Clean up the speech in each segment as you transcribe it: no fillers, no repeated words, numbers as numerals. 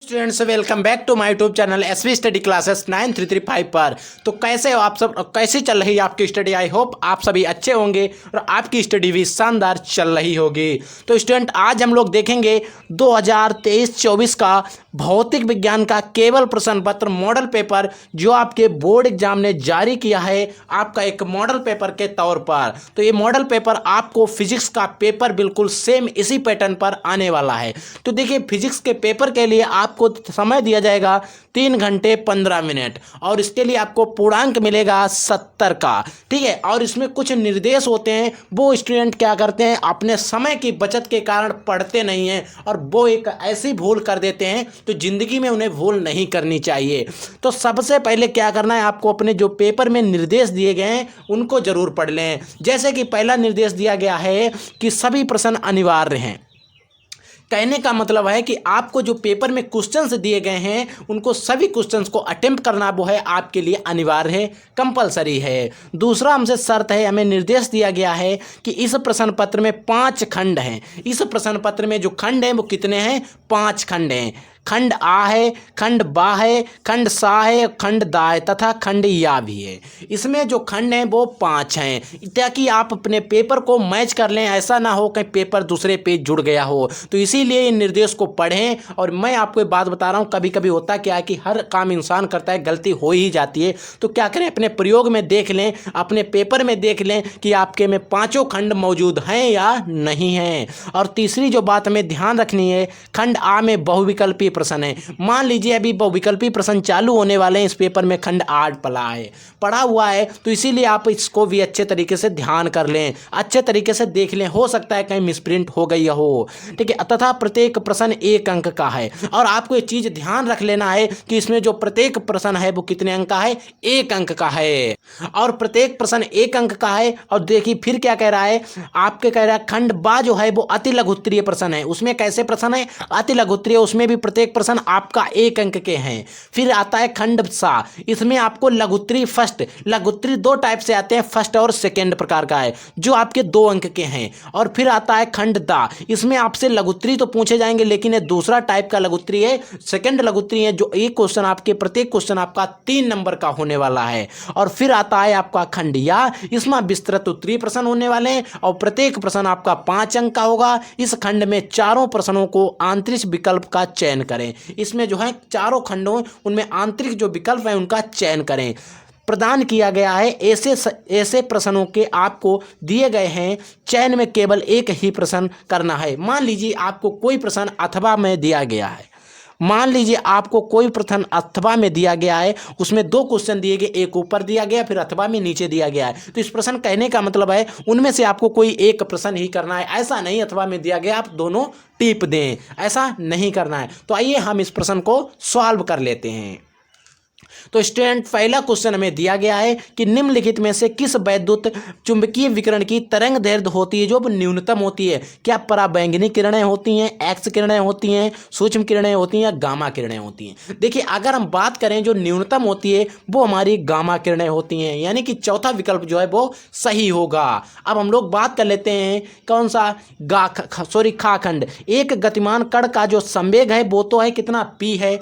Students welcome back to my YouTube channel SV study classes 9335 पर। तो कैसे हो आप सब, कैसी चल रही है आपकी स्टडी। आई होप आप सभी अच्छे होंगे और आपकी स्टडी भी शानदार चल रही होगी। तो स्टूडेंट आज हम लोग देखेंगे 2023-24 का भौतिक विज्ञान का केवल प्रश्न पत्र मॉडल पेपर जो आपके बोर्ड एग्जाम ने जारी किया है आपका एक मॉडल पेपर के तौर पर। तो ये मॉडल पेपर आपको फिजिक्स का पेपर बिल्कुल सेम इसी पैटर्न पर आने वाला है। तो देखिए फिजिक्स के पेपर के लिए आपको समय दिया जाएगा 3 घंटे 15 मिनट और इसके लिए आपको पूर्णांक मिलेगा 70 का। ठीक है, और इसमें कुछ निर्देश होते हैं वो स्टूडेंट क्या करते हैं अपने समय की बचत के कारण पढ़ते नहीं हैं और वो एक ऐसी भूल कर देते हैं तो जिंदगी में उन्हें भूल नहीं करनी चाहिए। तो सबसे पहले क्या करना है, आपको अपने जो पेपर में निर्देश दिए गए हैं उनको जरूर पढ़ लें। जैसे कि पहला निर्देश दिया गया है कि सभी प्रश्न अनिवार्य हैं। कहने का मतलब है कि आपको जो पेपर में क्वेश्चंस दिए गए हैं उनको सभी क्वेश्चंस को अटेम्प्ट करना वो है आपके लिए अनिवार्य है, कंपलसरी है। दूसरा हमसे शर्त है, हमें निर्देश दिया गया है कि इस प्रश्न पत्र में 5 खंड हैं। इस प्रश्न पत्र में जो खंड हैं वो कितने हैं, 5 खंड हैं। खंड आ है, खंड बा है, खंड सा है, खंड दा है तथा खंड या भी है। इसमें जो खंड हैं वो 5 हैं ताकि आप अपने पेपर को मैच कर लें, ऐसा ना हो कहीं पेपर दूसरे पेज जुड़ गया हो। तो इसीलिए इन निर्देश को पढ़ें। और मैं आपको एक बात बता रहा हूँ, कभी कभी होता क्या है कि हर काम इंसान करता है, गलती हो ही जाती है। तो क्या करें, अपने प्रयोग में देख लें, अपने पेपर में देख लें कि आपके में 5 खंड मौजूद हैं या नहीं हैं। और तीसरी जो बात हमें ध्यान रखनी है, खंड आ में बहुविकल्पी प्रश्न है। मान लीजिए अभी बहुविकल्पी प्रश्न चालू होने वाले हैं, इस पेपर में खंड 8 पढ़ा हुआ है, तो इसीलिए आप इसको भी अच्छे तरीके से ध्यान कर लें, अच्छे तरीके से देख लें, हो सकता है कहीं मिसप्रिंट हो गई हो। ठीक है, तथा प्रत्येक प्रश्न 1 अंक का है। और आपको ये चीज ध्यान रख लेना है कि इसमें जो प्रत्येक प्रश्न है वो कितने अंक का है, 1 अंक का है। और प्रत्येक प्रश्न 1 अंक का है। और देखिए फिर क्या कह रहा है, आपके कह रहा है खंड बा जो है वो अति लघुत्तरीय प्रश्न है। उसमें कैसे प्रश्न है, अति लघुत्तरीय, उसमें भी प्रत्येक प्रश्न आपका 1 अंक के हैं। फिर आता है खंड सा, इसमें आपको लघुत्तरी फर्स्ट, लघुत्तरी 2 टाइप से आते हैं, फर्स्ट और सेकंड प्रकार का है जो आपके 2 अंक के हैं। और फिर आता है खंड दा, इसमें आपसे लघुत्तरी तो पूछे जाएंगे लेकिन ये दूसरा टाइप का लघुत्तरी है, सेकंड लघुत्तरी है, जो एक क्वेश्चन आपके प्रत्येक क्वेश्चन आपका 3 नंबर का होने वाला है। और फिर आता है आपका खंड या, इसमें विस्तृत उत्तरीय प्रश्न होने वाले हैं और प्रत्येक प्रश्न आपका 5 अंक का होगा। इस खंड में चारों प्रश्नों को आंतरिक विकल्प का चयन करें। इसमें जो है चारों खंडों उनमें आंतरिक जो विकल्प है उनका चयन करें। प्रदान किया गया है ऐसे प्रश्नों के आपको दिए गए हैं, चयन में केवल एक ही प्रश्न करना है। मान लीजिए आपको कोई प्रश्न अथवा में दिया गया है, मान लीजिए आपको कोई प्रश्न अथवा में दिया गया है, उसमें 2 क्वेश्चन दिए गए, एक ऊपर दिया गया फिर अथवा में नीचे दिया गया है। तो इस प्रश्न कहने का मतलब है उनमें से आपको कोई एक प्रश्न ही करना है, ऐसा नहीं अथवा में दिया गया आप दोनों टिप दें, ऐसा नहीं करना है। तो आइए हम इस प्रश्न को सॉल्व कर लेते हैं। तो स्टूडेंट पहला क्वेश्चन हमें दिया गया है कि निम्नलिखित में से किस वैद्युत चुंबकीय विकिरण की तरंग दैर्ध्य होती है जो न्यूनतम होती है। क्या पराबैंगनी किरणें होती हैं, एक्स किरणें होती हैं, सूक्ष्म किरणें होती हैं या गामा किरणें होती हैं। देखिए अगर हम बात करें जो न्यूनतम होती है वो हमारी गामा किरणें होती हैं, यानी कि चौथा विकल्प जो है वो सही होगा। अब हम लोग बात कर लेते हैं कौन सा, खा खंड। एक गतिमान कण का जो संवेग है वो तो है कितना, पी है।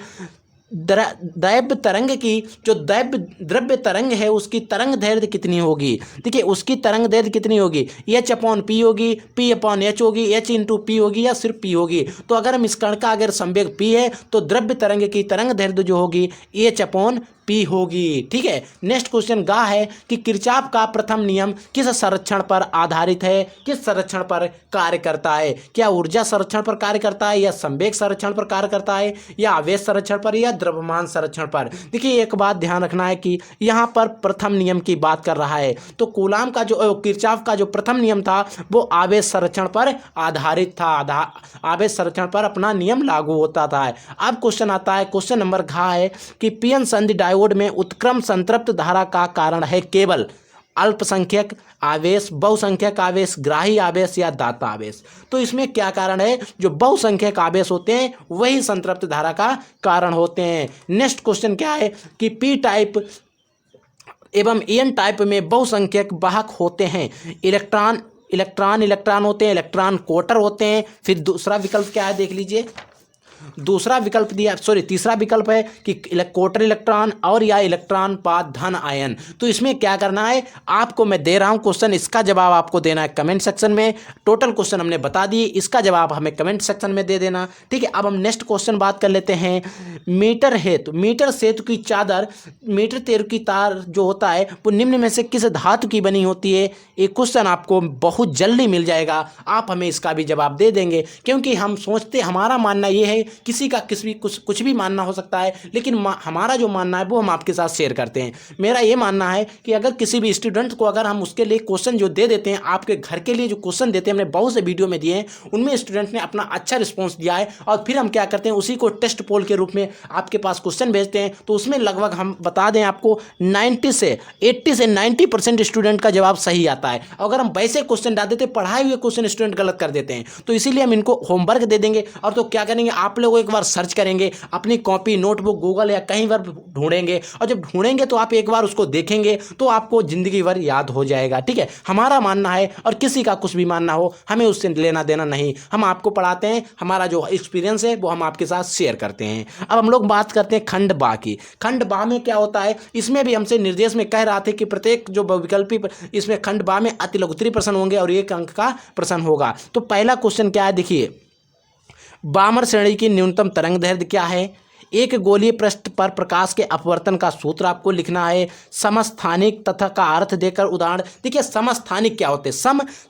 दैव तरंग की जो द्रव्य तरंग है उसकी तरंग दैर्ध्य कितनी होगी। देखिए उसकी तरंग दैर्ध्य कितनी होगी, H/P होगी, P/H होगी, H/P होगी या सिर्फ P होगी। तो अगर हम इस कण का अगर संवेग P है तो द्रव्य तरंग की तरंग दैर्ध्य जो होगी H/P होगी। ठीक है, नेक्स्ट क्वेश्चन गा है कि किरचॉफ का प्रथम नियम किस संरक्षण पर आधारित है, किस संरक्षण पर कार्य करता है। क्या ऊर्जा संरक्षण पर कार्य करता है या संवेग संरक्षण पर कार्य करता है या आवेश संरक्षण पर या द्रव्यमान संरक्षण पर। देखिए एक बात ध्यान रखना है कि यहाँ पर प्रथम नियम की बात कर रहा है, तो कूलाम का जो किरचॉफ का जो प्रथम नियम था वो आवेश संरक्षण पर आधारित था, आवेश संरक्षण पर अपना नियम लागू होता था। अब क्वेश्चन आता है, क्वेश्चन नंबर घ है कि पीएन संधि डायोड में उत्क्रम संतृप्त धारा का कारण है केवल अल्पसंख्यक आवेश, बहुसंख्यक आवेश, ग्राही आवेश या दाता आवेश। तो इसमें क्या कारण है, जो बहुसंख्यक आवेश होते हैं वही संतृप्त धारा का कारण होते हैं। नेक्स्ट क्वेश्चन क्या है कि पी टाइप एवं एन टाइप में बहुसंख्यक वाहक होते हैं। इलेक्ट्रॉन होते हैं, इलेक्ट्रॉन कोटर होते हैं। फिर दूसरा विकल्प क्या है देख लीजिए, दूसरा विकल्प दिया, सॉरी तीसरा विकल्प है कि क्वार्टर इलेक्ट्रॉन और या इलेक्ट्रॉन पाथ धन आयन। तो इसमें क्या करना है, आपको मैं दे रहा हूं क्वेश्चन, इसका जवाब आपको देना है कमेंट सेक्शन में। टोटल क्वेश्चन हमने बता दिए, इसका जवाब हमें कमेंट सेक्शन में दे देना, ठीक है। अब हम नेक्स्ट क्वेश्चन बात कर लेते हैं। मीटर सेतु की चादर, मीटर तेरु की तार जो होता है वो निम्न में से किस धातु की बनी होती है। एक क्वेश्चन आपको बहुत जल्दी मिल जाएगा, आप हमें इसका भी जवाब दे देंगे, क्योंकि हम सोचते, हमारा मानना ये है, किसी का कुछ भी मानना हो सकता है, लेकिन हमारा जो मानना है वो हम आपके साथ शेयर करते हैं। मेरा ये मानना है कि अगर किसी भी स्टूडेंट को अगर हम उसके लिए क्वेश्चन जो दे देते हैं, आपके घर के लिए जो क्वेश्चन देते हैं, हमने बहुत से वीडियो में दिए हैं, उनमें स्टूडेंट ने अपना अच्छा रिस्पॉन्स दिया है, और फिर हम क्या करते हैं, उसी को टेस्ट पोल के रूप में आपके पास क्वेश्चन भेजते हैं। तो उसमें लगभग हम बता दें आपको 80 से 90% स्टूडेंट का जवाब सही आता है। अगर हम वैसे क्वेश्चन डाल देते, पढ़ाए हुए क्वेश्चन स्टूडेंट गलत कर देते हैं, तो इसीलिए हम इनको होमवर्क दे देंगे। और तो क्या करेंगे, आप लोग एक बार सर्च करेंगे, अपनी कॉपी नोटबुक गूगल या कहीं पर ढूंढेंगे, और जब ढूंढेंगे तो आप एक बार उसको देखेंगे तो आपको जिंदगी भर याद हो जाएगा, ठीक है। हमारा मानना है, और किसी का कुछ भी मानना हो, हमें उससे लेना देना नहीं, हम आपको पढ़ाते हैं, हमारा जो एक्सपीरियंस है वो हम आपके साथ शेयर करते हैं। अब हम लोग बात करते हैं खंड बा की। खंड बा में क्या होता है, इसमें भी हमसे निर्देश में कह रहा थे कि प्रत्येक जो विकल्पी इसमें खंड बा में अति लघुत्तरीय प्रश्न होंगे और 1 अंक का प्रश्न होगा। तो पहला क्वेश्चन क्या है, देखिए, बामर श्रेणी की न्यूनतम तरंग दैर्घ्य क्या है। एक गोलीय पृष्ठ पर प्रकाश के अपवर्तन का सूत्र आपको लिखना है। समस्थानिक तथा का अर्थ देकर उदाहरण, देखिए समस्थानिक क्या होते हैं,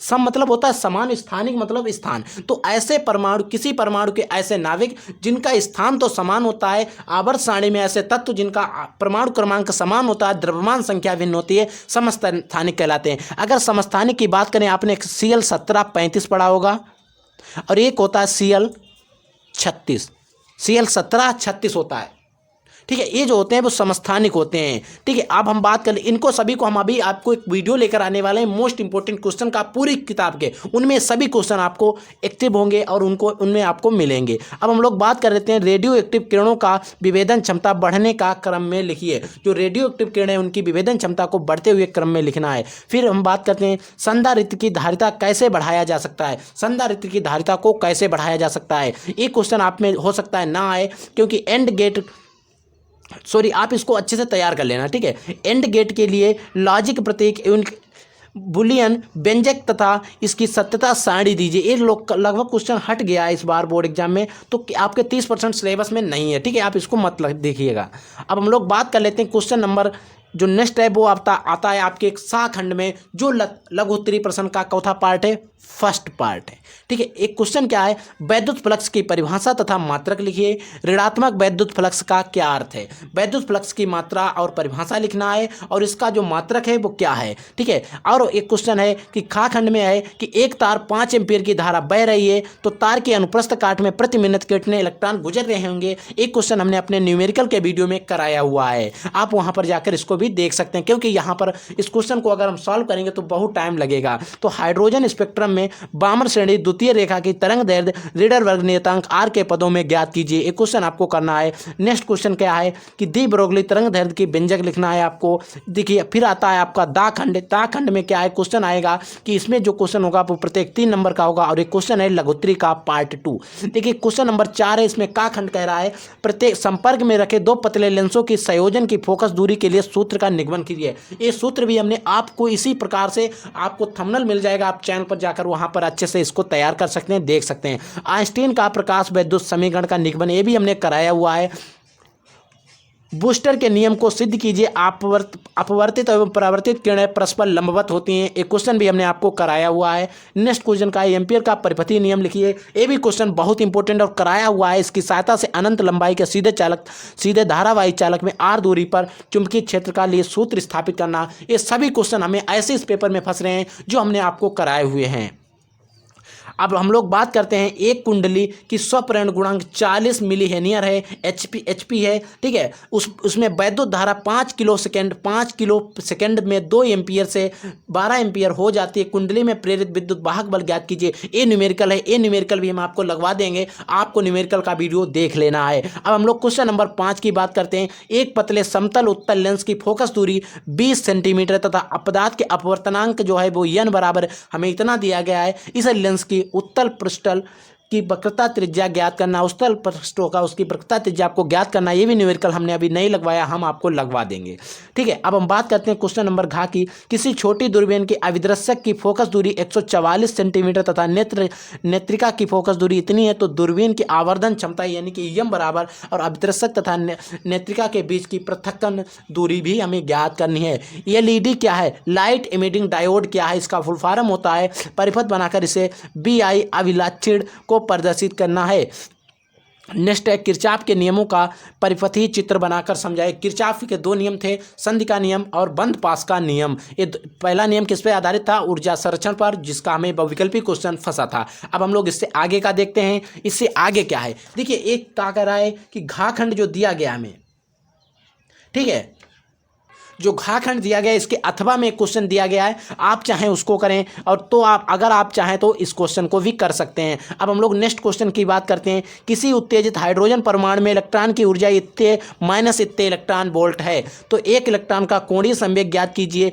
सम मतलब होता है समान, स्थानिक मतलब स्थान। तो ऐसे परमाणु, किसी परमाणु के ऐसे नाभिक जिनका स्थान तो समान होता है, आवर्त सारणी में ऐसे तत्व जिनका परमाणु क्रमांक समान होता है, द्रव्यमान संख्या भिन्न होती है, समस्थानिक कहलाते हैं। अगर समस्थानिक की बात करें, आपने Cl 1735 पढ़ा होगा, और एक होता है Cl 36, Cl 1736 होता है, ठीक है। ये जो होते हैं वो समस्थानिक होते हैं, ठीक है। अब हम बात करें इनको सभी को, हम अभी आपको एक वीडियो लेकर आने वाले हैं मोस्ट इंपोर्टेंट क्वेश्चन का, पूरी किताब के, उनमें सभी क्वेश्चन आपको एक्टिव होंगे और उनमें आपको मिलेंगे। अब हम लोग बात कर लेते हैं रेडियो एक्टिव किरणों का विभेदन क्षमता बढ़ने का क्रम में लिखिए। जो रेडियो एक्टिव किरण है उनकी विभेदन क्षमता को बढ़ते हुए क्रम में लिखना है। फिर हम बात करते हैं संधारित्र की धारिता कैसे बढ़ाया जा सकता है। संधारित्र की धारिता को कैसे बढ़ाया जा सकता है, एक क्वेश्चन आप में हो सकता है ना आए, क्योंकि एंड गेट, सॉरी, आप इसको अच्छे से तैयार कर लेना, ठीक है। एंड गेट के लिए लॉजिक प्रतीक बुलियन व्यंजक तथा इसकी सत्यता सारणी दीजिए। ये लगभग क्वेश्चन हट गया है इस बार बोर्ड एग्जाम में, तो आपके 30% सिलेबस में नहीं है, ठीक है। आप इसको मत देखिएगा। अब हम लोग बात कर लेते हैं क्वेश्चन नंबर जो नेक्स्ट है, वो आता है आपके एक सा खंड में, जो लघु उत्तरीय प्रश्न का चौथा पार्ट है, फर्स्ट पार्ट है, ठीक है। एक क्वेश्चन क्या है, वैद्युत फ्लक्स की परिभाषा तथा मात्रक लिखिए। ऋणात्मक वैद्युत फ्लक्स का क्या अर्थ है। वैद्युत फ्लक्स की मात्रा और परिभाषा लिखना है, और इसका जो मात्रक है वो क्या है, ठीक है। और एक क्वेश्चन है कि खा खंड में है कि एक तार 5 एम्पीयर की धारा बह रही है, तो तार के अनुप्रस्थ काट में प्रति मिनट कितने इलेक्ट्रॉन गुजर रहे होंगे। एक क्वेश्चन हमने अपने न्यूमेरिकल के वीडियो में कराया हुआ है, आप वहां पर जाकर इसको भी देख सकते हैं, क्योंकि यहाँ पर इस क्वेश्चन को अगर हम सॉल्व करेंगे तो बहुत टाइम लगेगा। तो हाइड्रोजन स्पेक्ट्रम में बामर श्रेणी द्वितीय रेखा की तरंग दैर्घ्य रीडर वर्ग नियतांक आर के पदों में ज्ञात कीजिए। एक क्वेश्चन आपको करना है। नेक्स्ट क्वेश्चन क्या है कि दी ब्रोगली तरंग दैर्घ्य की व्यंजक लिखना है आपको। देखिए, फिर आता है आपका दा खंड। दा खंड में क्या है, क्वेश्चन आएगा कि इसमें जो क्वेश्चन होगा वो प्रत्येक 3 नंबर का होगा, और एक क्वेश्चन है लघुत्तरी का पार्ट 2। देखिए क्वेश्चन नंबर 4 है, इसमें का खंड कह रहा है प्रत्येक संपर्क में रखे 2 पतले लेंसों की संयोजन की फोकस दूरी के लिए सूत्र का निगमन कीजिए। ये सूत्र भी हमने आपको इसी प्रकार से, आपको थंबनेल मिल जाएगा, आप चैनल पर जाकर वहां पर अच्छे से इसको तैयार कर सकते हैं, देख सकते हैं। आइंस्टीन का प्रकाश वैद्युत समीकरण का निगमन, ये भी हमने कराया हुआ है। बूस्टर के नियम को सिद्ध कीजिए। अपवर्तित एवं परावर्तित किरणें परस्पर लंबवत होती हैं। एक क्वेश्चन भी हमने आपको कराया हुआ है। नेक्स्ट क्वेश्चन का एम्पियर का परिपथीय नियम लिखिए। ये भी क्वेश्चन बहुत इंपॉर्टेंट और कराया हुआ है। इसकी सहायता से अनंत लंबाई के सीधे धारावाही चालक में r दूरी पर चुंबकीय क्षेत्र का लिए सूत्र स्थापित करना। ये सभी क्वेश्चन हमें ऐसे इस पेपर में फंस रहे हैं जो हमने आपको कराए हुए हैं। अब हम लोग बात करते हैं, एक कुंडली की स्वप्रेरण गुणांक 40 मिली हेनियर है, एचपी है, ठीक है। उसमें वैद्युत धारा 5 किलो सेकंड में 2 एम्पियर से 12 एम्पियर हो जाती है। कुंडली में प्रेरित विद्युत वाहक बल ज्ञात कीजिए। ये न्यूमेरिकल है, ये न्यूमेरिकल भी हम आपको लगवा देंगे, आपको न्यूमेरिकल का वीडियो देख लेना है। अब हम लोग क्वेश्चन नंबर 5 की बात करते हैं। एक पतले समतल उत्तल लेंस की फोकस दूरी 20 सेंटीमीटर तथा अपदार्थ के अपवर्तनांक जो है वो n बराबर हमें इतना दिया गया है। इस लेंस की उत्तल पृष्ठल की वक्रता त्रिज्या ज्ञात करना, उस तल पृष्ठों का उसकी वक्रता त्रिज्या आपको ज्ञात करना। ये भी न्यूमेरिकल हमने अभी नहीं लगवाया, हम आपको लगवा देंगे। ठीक है, अब हम बात करते हैं क्वेश्चन नंबर घ की। किसी छोटी दूरबीन की अभिदर्शक की फोकस दूरी 144 सेंटीमीटर तथा नेत्रिका की फोकस दूरी इतनी है तो दूरबीन की आवर्धन क्षमता यानी कि एम बराबर और अभिदर्शक तथा नेत्रिका के बीच की पृथक्कन दूरी भी हमें ज्ञात करनी है। एलईडी क्या है? लाइट इमिटिंग डायोड क्या है? इसका फुल फॉर्म होता है, परिपथ बनाकर इसे BI अभिलाक्षण को प्रदर्शित करना है। नेक्स्ट है किरचॉफ के नियमों का परिपथीय चित्र बनाकर समझाए। किरचॉफ के दो नियम थे, संधि का नियम और बंद पास का नियम। ये पहला नियम किस पे आधारित था? ऊर्जा संरक्षण पर, जिसका हमें बहुविकल्पी क्वेश्चन फंसा था। अब हम लोग इससे आगे का देखते हैं। इससे आगे क्या है, देखिए एक क्या कह रहा है कि घाखंड जो दिया गया हमें, ठीक है, जो घाखंड दिया गया है इसके अथवा में एक क्वेश्चन दिया गया है, आप चाहें उसको करें और तो आप अगर आप चाहें तो इस क्वेश्चन को भी कर सकते हैं। अब हम लोग नेक्स्ट क्वेश्चन की बात करते हैं। किसी उत्तेजित हाइड्रोजन परमाणु में इलेक्ट्रॉन की ऊर्जा इतने माइनस इतने इलेक्ट्रॉन वोल्ट है, तो एक इलेक्ट्रॉन का कोणीय संवेग ज्ञात कीजिए।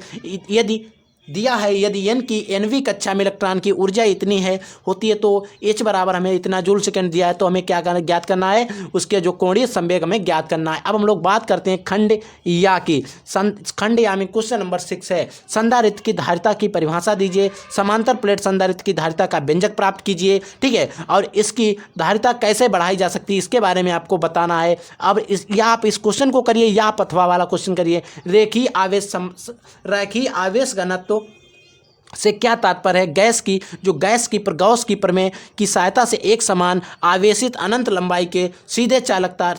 यदि दिया है, यदि n की nवीं कक्षा में इलेक्ट्रॉन की ऊर्जा इतनी है होती है तो h बराबर हमें इतना जूल सेकंड दिया है, तो हमें क्या करना, ज्ञात करना है उसके जो कोणीय संवेग हमें ज्ञात करना है। अब हम लोग बात करते हैं खंड या की। खंड या में क्वेश्चन नंबर 6 है, संधारित्र की धारिता की परिभाषा दीजिए। समांतर प्लेट संधारित्र की धारिता का व्यंजक प्राप्त कीजिए। ठीक है, और इसकी धारिता कैसे बढ़ाई जा सकती है इसके बारे में आपको बताना है। अब या आप इस क्वेश्चन को करिए या आप अथवा वाला क्वेश्चन करिए। रेखीय आवेश घनत्व से क्या तात्पर्य है? गैस की गॉस की प्रमेय की सहायता से एक समान आवेशित अनंत लंबाई के सीधे चालक तार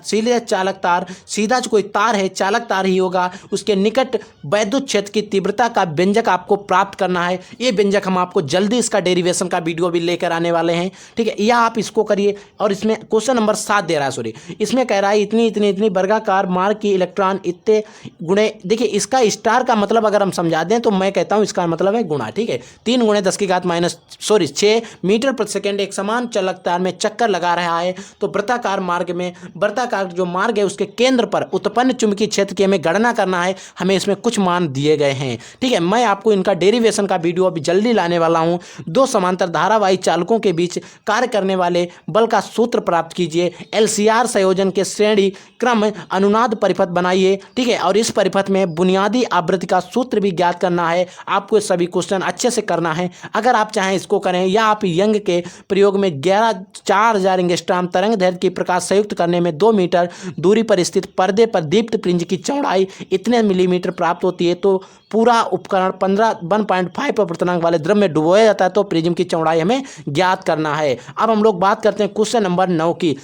सीधा जो कोई तार है चालक तार ही होगा, उसके निकट वैद्युत क्षेत्र की तीव्रता का व्यंजक आपको प्राप्त करना है। ये व्यंजक हम आपको जल्दी इसका डेरिवेशन का वीडियो भी लेकर आने वाले हैं। ठीक है, या आप इसको करिए। और इसमें क्वेश्चन नंबर 7 दे रहा है, सॉरी, इसमें कह रहा है इतनी वर्गाकार मार्ग की इलेक्ट्रॉन इतने गुणे। देखिए इसका स्टार का मतलब अगर हम समझा दें तो मैं कहता हूँ इसका मतलब है गुणा। ठीक है, 3 × 10⁻⁶ 6 मीटर प्रति सेकेंड एक समान चालक तार में चक्कर लगा रहा है, तो वृत्ताकार जो मार्ग है उसके केंद्र पर उत्पन्न चुंबकीय क्षेत्र की हमें गणना करना है। हमें इसमें कुछ मान दिए गए हैं। ठीक है, मैं आपको इनका डेरिवेशन का वीडियो अभी जल्दी लाने वाला हूं। दो समांतर धारावाही चालकों के बीच कार्य करने वाले बल का सूत्र प्राप्त कीजिए। LCR संयोजन के श्रेणी क्रम अनुनाद परिपथ बनाइए। ठीक है, और इस परिपथ में बुनियादी आवृत्ति का सूत्र भी ज्ञात करना है। आपको सभी क्वेश्चन अच्छे से करना है। अगर आप चाहें इसको करें, या आप यंग के प्रयोग में 4000 एंगस्ट्रॉम तरंग दैर्घ्य की प्रकाश संयुक्त करने में 2 मीटर दूरी पर स्थित पर्दे पर दीप्त प्रिंज की चौड़ाई इतने मिलीमीटर प्राप्त होती है, तो पूरा उपकरण 1.5 अपवर्तनांक वाले द्रव में डुबोया जाता है, तो प्रिज्म की चौड़ाई हमें ज्ञात करना है। अब हम लोग बात करते हैं क्वेश्चन नंबर 9 की।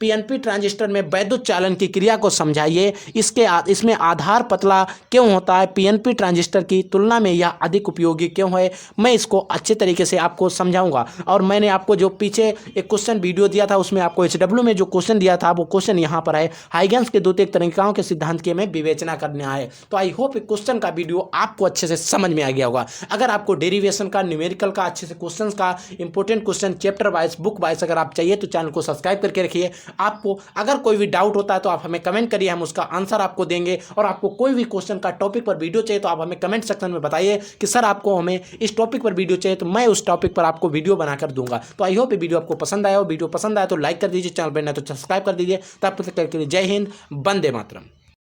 पीएनपी ट्रांजिस्टर में वैद्युत चालन की क्रिया को समझाइए। इसमें आधार पतला क्यों होता है? पीएनपी ट्रांजिस्टर की तुलना में यह अधिक उपयोगी क्यों है? मैं इसको अच्छे तरीके से आपको समझाऊंगा। और मैंने आपको जो पीछे एक क्वेश्चन वीडियो दिया था उसमें आपको HW में जो क्वेश्चन दिया था वो क्वेश्चन यहाँ पर है। हाइगेंस के द्वितीयक तरीकाओं के सिद्धांत की हमें विवेचना करना है। तो आई होप क्वेश्चन का वीडियो आपको अच्छे से समझ में आ गया होगा। अगर आपको डेरिवेशन का, न्यूमेरिकल का, अच्छे से क्वेश्चन का, important question chapter wise, book wise अगर आप चाहिए तो चैनल को सब्सक्राइब करके रखिए। आपको अगर कोई भी डाउट होता है तो आप हमें कमेंट करिए, हम उसका आंसर आपको देंगे। और आपको कोई भी क्वेश्चन का टॉपिक पर वीडियो चाहिए तो आप हमें कमेंट सेक्शन में बताइए कि सर आपको हमें इस टॉपिक पर वीडियो चाहिए, तो मैं उस टॉपिक पर आपको वीडियो बनाकर दूंगा। तो आई होप ये वीडियो आपको पसंद आया हो। वीडियो पसंद आया तो लाइक कर दीजिए, चैनल पर नहीं तो सब्सक्राइब कर दीजिए। तब तक के लिए जय हिंद, वंदे मातरम।